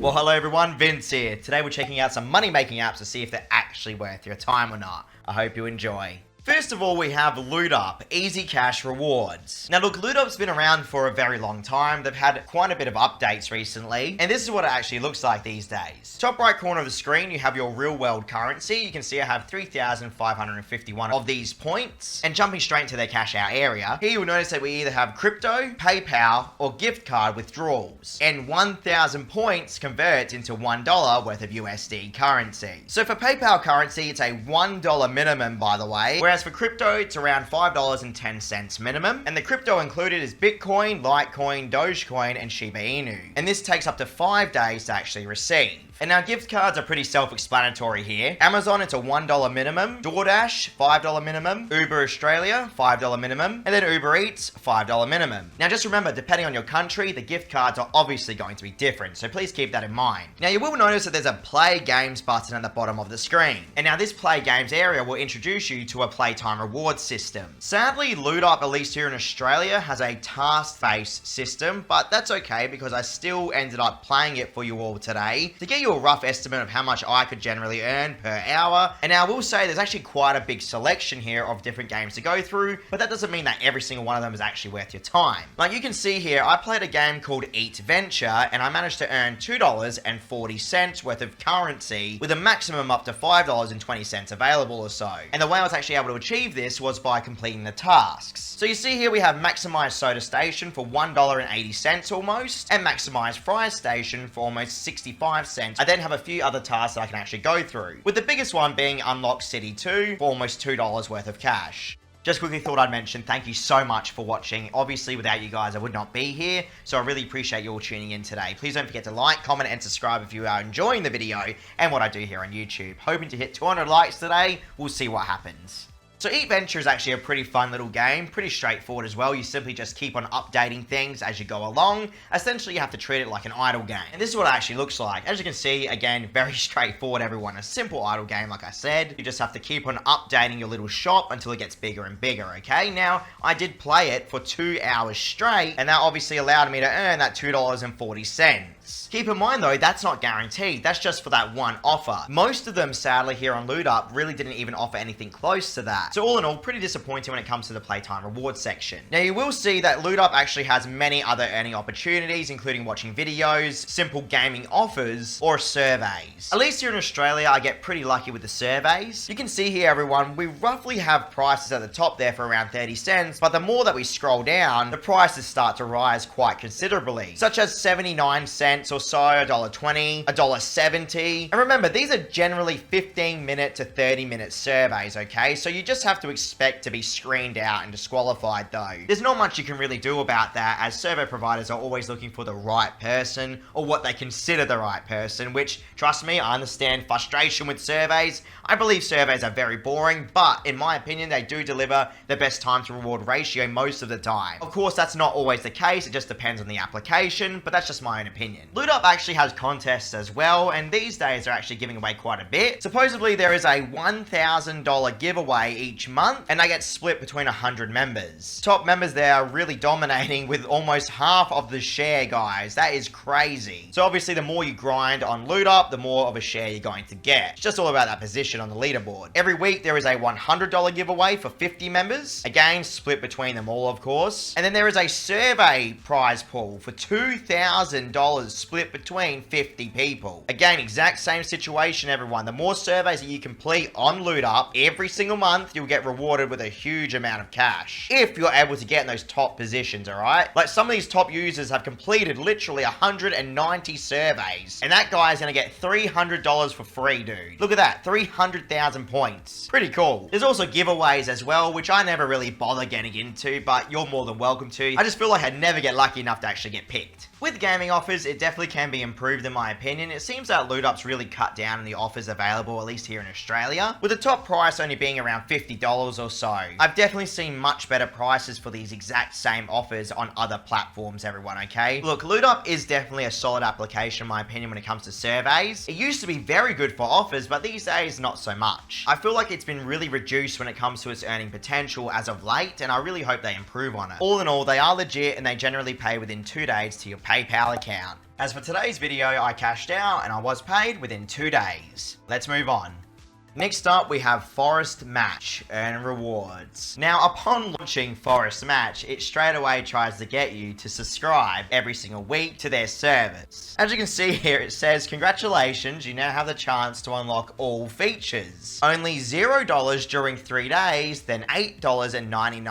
Well, hello everyone, Vince here. Today we're checking out some money-making apps to see if they're actually worth your time or not. I hope you enjoy. First of all, we have LootUp, Easy Cash Rewards. Now look, LootUp's been around for a very long time. They've had quite a bit of updates recently, and this is what it actually looks like these days. Top right corner of the screen, you have your real world currency. You can see I have 3,551 of these points, and jumping straight into their cash out area, here you'll notice that we either have crypto, PayPal, or gift card withdrawals, and 1,000 points converts into $1 worth of USD currency. So for PayPal currency, it's a $1 minimum, by the way, whereas for crypto, it's around $5.10 minimum, and the crypto included is Bitcoin, Litecoin, Dogecoin, and Shiba Inu. And this takes up to 5 days to actually receive. And now gift cards are pretty self-explanatory here. Amazon, it's a $1 minimum. DoorDash, $5 minimum. Uber Australia, $5 minimum. And then Uber Eats, $5 minimum. Now just remember, depending on your country, the gift cards are obviously going to be different, so please keep that in mind. Now you will notice that there's a Play Games button at the bottom of the screen. And now this Play Games area will introduce you to a playtime reward system. Sadly, LootUp, at least here in Australia, has a task-based system, but that's okay because I still ended up playing it for you all today to get you a rough estimate of how much I could generally earn per hour. And now I will say there's actually quite a big selection here of different games to go through, but that doesn't mean that every single one of them is actually worth your time. Like you can see here, I played a game called Eat Venture, and I managed to earn $2.40 worth of currency with a maximum up to $5.20 available or so. And the way I was actually able to achieve this was by completing the tasks. So you see here we have maximized soda station for $1.80 almost, and maximized fry station for almost 65 cents. I then have a few other tasks that I can actually go through, with the biggest one being Unlock City 2 for almost $2 worth of cash. Just quickly thought I'd mention, thank you so much for watching. Obviously, without you guys, I would not be here, so I really appreciate you all tuning in today. Please don't forget to like, comment, and subscribe if you are enjoying the video and what I do here on YouTube. Hoping to hit 200 likes today. We'll see what happens. So Eat Venture is actually a pretty fun little game, pretty straightforward as well. You simply just keep on updating things as you go along. Essentially, you have to treat it like an idle game. And this is what it actually looks like. As you can see, again, very straightforward, everyone. A simple idle game, like I said. You just have to keep on updating your little shop until it gets bigger and bigger, okay? Now, I did play it for 2 hours straight, and that obviously allowed me to earn that $2.40. Keep in mind though, that's not guaranteed. That's just for that one offer. Most of them, sadly, here on LootUp really didn't even offer anything close to that. So all in all, pretty disappointing when it comes to the playtime rewards section. Now you will see that LootUp actually has many other earning opportunities, including watching videos, simple gaming offers, or surveys. At least here in Australia, I get pretty lucky with the surveys. You can see here, everyone, we roughly have prices at the top there for around 30 cents, but the more that we scroll down, the prices start to rise quite considerably, such as 79 cents or so, $1.20, $1.70. And remember, these are generally 15-minute to 30-minute surveys, okay? So you just have to expect to be screened out and disqualified though. There's not much you can really do about that, as survey providers are always looking for the right person, or what they consider the right person, which, trust me, I understand frustration with surveys. I believe surveys are very boring, but in my opinion, they do deliver the best time to reward ratio most of the time. Of course, that's not always the case, it just depends on the application, but that's just my own opinion. LootUp actually has contests as well, and these days they're actually giving away quite a bit. Supposedly there is a $1,000 giveaway each month, and they get split between 100 members. Top members there are really dominating with almost half of the share, guys. That is crazy. So obviously the more you grind on LootUp, the more of a share you're going to get. It's just all about that position on the leaderboard. Every week there is a $100 giveaway for 50 members. Again, split between them all, of course. And then there is a survey prize pool for $2,000 split between 50 people. Again, exact same situation, everyone. The more surveys that you complete on LootUp every single month, you'll get rewarded with a huge amount of cash, if you're able to get in those top positions, alright? Like, some of these top users have completed literally 190 surveys, and that guy's gonna get $300 for free, dude. Look at that, 300,000 points. Pretty cool. There's also giveaways as well, which I never really bother getting into, but you're more than welcome to. I just feel like I'd never get lucky enough to actually get picked. With gaming offers, it definitely can be improved in my opinion. It seems that LootUp's really cut down on the offers available, at least here in Australia, with the top price only being around $50 $50 or so. I've definitely seen much better prices for these exact same offers on other platforms, everyone, okay? Look, LootUp is definitely a solid application in my opinion when it comes to surveys. It used to be very good for offers, but these days not so much. I feel like it's been really reduced when it comes to its earning potential as of late, and I really hope they improve on it. All in all, they are legit and they generally pay within 2 days to your PayPal account. As for today's video, I cashed out and I was paid within 2 days. Let's move on. Next up, we have Forest Match, earn rewards. Now, upon launching Forest Match, it straight away tries to get you to subscribe every single week to their service. As you can see here, it says, congratulations, you now have the chance to unlock all features. Only $0 during 3 days, then $8.99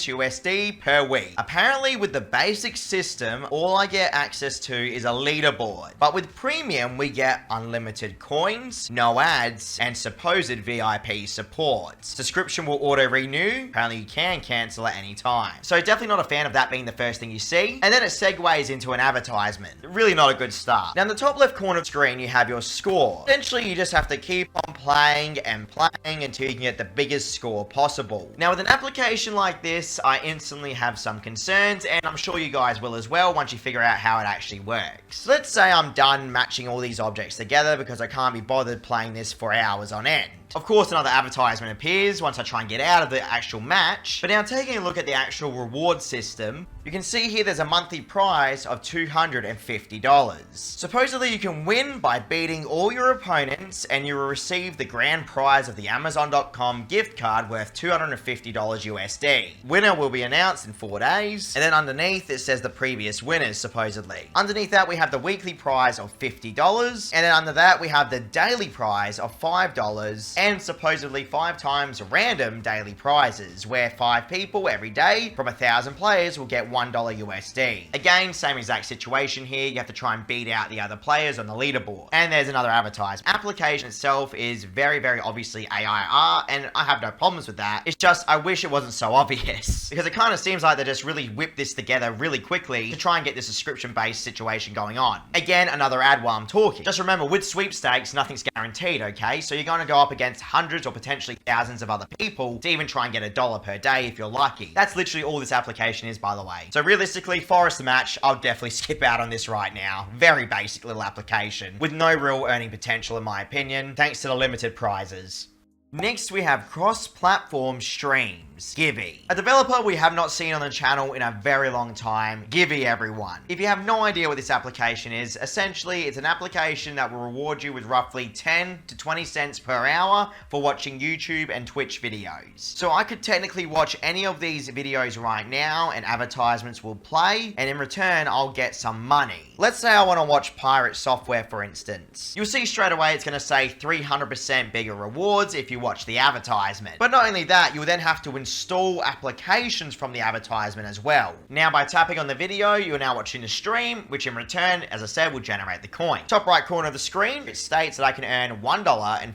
USD per week. Apparently, with the basic system, all I get access to is a leaderboard. But with premium, we get unlimited coins, no ads, and supposed VIP support. Subscription will auto-renew. Apparently you can cancel at any time. So definitely not a fan of that being the first thing you see. And then it segues into an advertisement. Really not a good start. Now in the top left corner of the screen you have your score. Essentially you just have to keep on playing and playing until you can get the biggest score possible. Now with an application like this, I instantly have some concerns, and I'm sure you guys will as well once you figure out how it actually works. Let's say I'm done matching all these objects together because I can't be bothered playing this for hours on end. Of course, another advertisement appears once I try and get out of the actual match. But now taking a look at the actual reward system, you can see here there's a monthly prize of $250. Supposedly you can win by beating all your opponents and you will receive the grand prize of the Amazon.com gift card worth $250 USD. Winner will be announced in 4 days. And then underneath it says the previous winners supposedly. Underneath that we have the weekly prize of $50. And then under that we have the daily prize of $5. And supposedly 5 times random daily prizes, where 5 people every day from 1,000 players will get $1 USD. Again, same exact situation here. You have to try and beat out the other players on the leaderboard. And there's another advertisement. Application itself is very, very obviously AIR, and I have no problems with that. It's just, I wish it wasn't so obvious. Because it kind of seems like they just really whipped this together really quickly to try and get this subscription-based situation going on. Again, another ad while I'm talking. Just remember, with sweepstakes, nothing's guaranteed, okay? So you're going to go up against hundreds or potentially thousands of other people to even try and get $1 per day if you're lucky. That's literally all this application is, by the way. So realistically, Forest Match, I'll definitely skip out on this right now. Very basic little application with no real earning potential in my opinion, thanks to the limited prizes. Next, we have cross-platform streams, Givvy. A developer we have not seen on the channel in a very long time, Givvy everyone. If you have no idea what this application is, essentially it's an application that will reward you with roughly 10 to 20 cents per hour for watching YouTube and Twitch videos. So I could technically watch any of these videos right now and advertisements will play, and in return I'll get some money. Let's say I want to watch pirate software for instance. You'll see straight away it's going to say 300% bigger rewards if you watch the advertisement. But not only that, you'll then have to install applications from the advertisement as well. Now by tapping on the video, you're now watching the stream, which in return, as I said, will generate the coin. Top right corner of the screen, it states that I can earn $1.47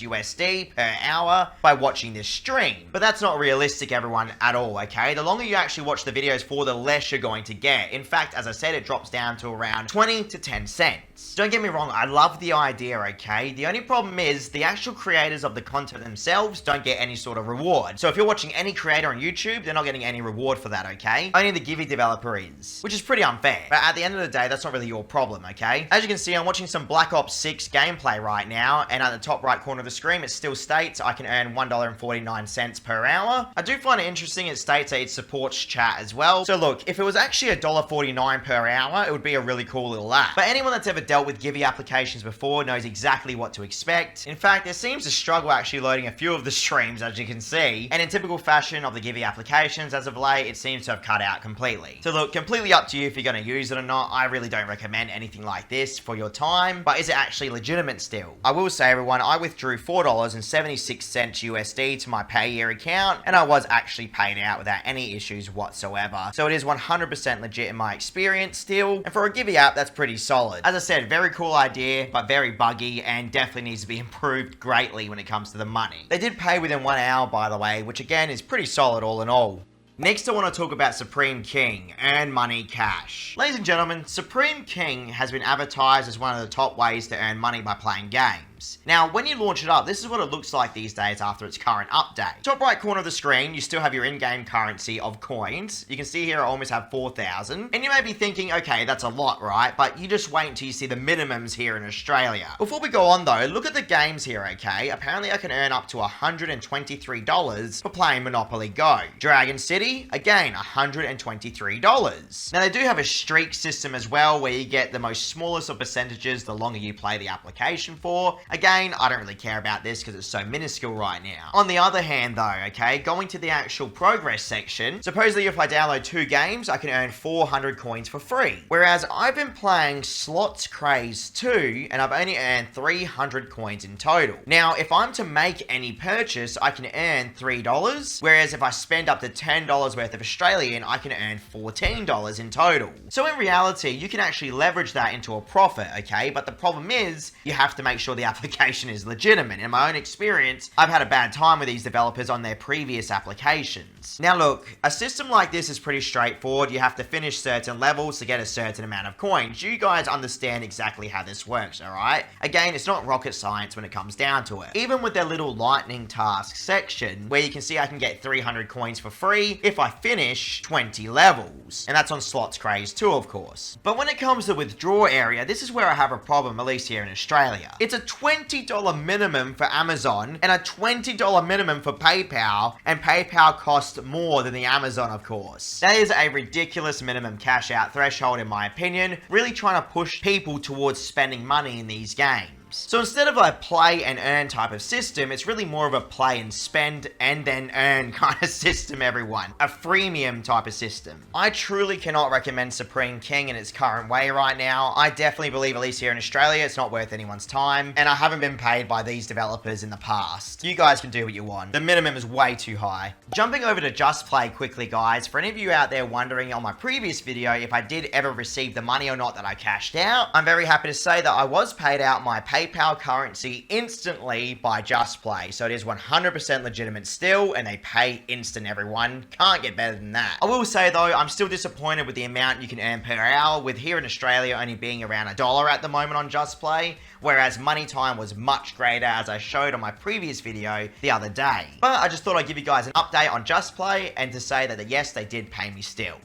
USD per hour by watching this stream. But that's not realistic everyone at all, okay? The longer you actually watch the videos for, the less you're going to get. In fact, as I said, it drops down to around 20 to 10 cents. Don't get me wrong, I love the idea, okay? The only problem is the actual creators of the content themselves don't get any sort of reward. So if you're watching any creator on YouTube, they're not getting any reward for that, okay? Only the Givvy developer is, which is pretty unfair. But at the end of the day, that's not really your problem, okay? As you can see, I'm watching some Black Ops 6 gameplay right now, and at the top right corner of the screen, it still states I can earn $1.49 per hour. I do find it interesting, it states that it supports chat as well. So look, if it was actually $1.49 per hour, it would be a really cool little app. But anyone that's ever dealt with Givvy applications before knows exactly what to expect. In fact, there seems to struggle actually loading a few of the streams, as you can see, and in typical fashion of the Givvy applications as of late, it seems to have cut out completely. So look, completely up to you if you're going to use it or not. I really don't recommend anything like this for your time, but is it actually legitimate still? I will say everyone, I withdrew $4.76 USD to my Payeer account, and I was actually paid out without any issues whatsoever. So it is 100% legit in my experience still, and for a Givvy app, that's pretty solid. As I said, very cool idea, but very buggy, and definitely needs to be improved greatly when it comes to the money. They did pay within 1 hour, by the way, which again is pretty solid all in all. Next, I want to talk about Supreme King, earn money cash. Ladies and gentlemen, Supreme King has been advertised as one of the top ways to earn money by playing games. games. Now, when you launch it up, this is what it looks like these days after its current update. Top right corner of the screen, you still have your in-game currency of coins. You can see here I almost have 4,000. And you may be thinking, okay, that's a lot, right? But you just wait until you see the minimums here in Australia. Before we go on though, look at the games here, okay? Apparently I can earn up to $123 for playing Monopoly Go. Dragon City, again, $123. Now they do have a streak system as well where you get the most smallest of percentages the longer you play the application for. Again, I don't really care about this because it's so minuscule right now. On the other hand though, okay, going to the actual progress section, supposedly if I download 2 games, I can earn 400 coins for free. Whereas I've been playing Slots Craze 2 and I've only earned 300 coins in total. Now, if I'm to make any purchase, I can earn $3, whereas if I spend up to $10 worth of Australian, I can earn $14 in total. So in reality, you can actually leverage that into a profit, okay? But the problem is, you have to make sure the application is legitimate. In my own experience, I've had a bad time with these developers on their previous applications. Now look, a system like this is pretty straightforward. You have to finish certain levels to get a certain amount of coins. You guys understand exactly how this works, alright? Again, it's not rocket science when it comes down to it. Even with their little lightning task section, where you can see I can get 300 coins for free if I finish 20 levels. And that's on Slots Craze 2, of course. But when it comes to withdraw area, this is where I have a problem, at least here in Australia. It's a $20 minimum for Amazon and a $20 minimum for PayPal, and PayPal costs more than the Amazon, of course. That is a ridiculous minimum cash out threshold in my opinion, really trying to push people towards spending money in these games. So instead of a play and earn type of system, it's really more of a play and spend and then earn kind of system, everyone. A freemium type of system. I truly cannot recommend Supreme King in its current way right now. I definitely believe, at least here in Australia, it's not worth anyone's time, and I haven't been paid by these developers in the past. You guys can do what you want. The minimum is way too high. Jumping over to JustPlay quickly, guys, for any of you out there wondering on my previous video if I did ever receive the money or not that I cashed out, I'm very happy to say that I was paid out my PayPal currency instantly by JustPlay. So it is 100% legitimate still, and they pay instant, everyone. Can't get better than that. I will say though, I'm still disappointed with the amount you can earn per hour, with here in Australia only being around $1 at the moment on JustPlay, whereas money time was much greater, as I showed on my previous video the other day. But I just thought I'd give you guys an update on JustPlay and to say that yes, they did pay me still.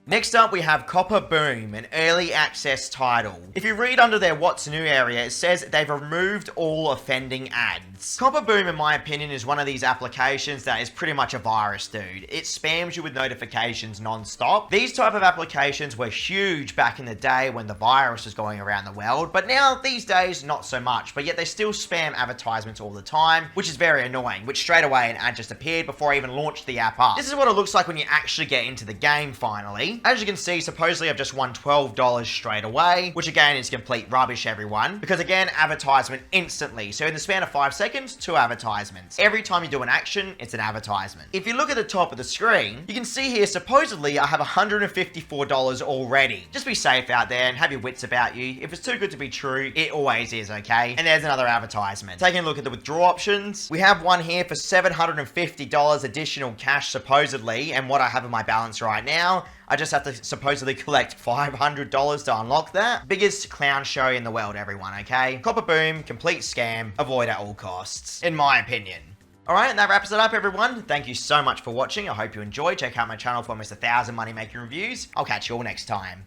Next up, we have Copper Boom, an early access title. If you read under their What's New area, it says they've removed all offending ads. Copper Boom, in my opinion, is one of these applications that is pretty much a virus, dude. It spams you with notifications non-stop. These type of applications were huge back in the day when the virus was going around the world, but now, these days, not so much. But yet they still spam advertisements all the time, which is very annoying, which straight away an ad just appeared before I even launched the app up. This is what it looks like when you actually get into the game, finally. As you can see, supposedly I've just won $12 straight away, which again is complete rubbish, everyone, because again, advertisement instantly. So in the span of 5 seconds, 2 advertisements. Every time you do an action, it's an advertisement. If you look at the top of the screen, you can see here, supposedly I have $154 already. Just be safe out there and have your wits about you. If it's too good to be true, it always is, okay? And there's another advertisement. Taking a look at the withdraw options, we have one here for $750 additional cash, supposedly, and what I have in my balance right now, I just have to supposedly collect $500 to unlock that. Biggest clown show in the world, everyone, okay? Copper Boom, complete scam, avoid at all costs, in my opinion. Alright, and that wraps it up, everyone. Thank you so much for watching. I hope you enjoyed. Check out my channel for almost 1,000 money-making reviews. I'll catch you all next time.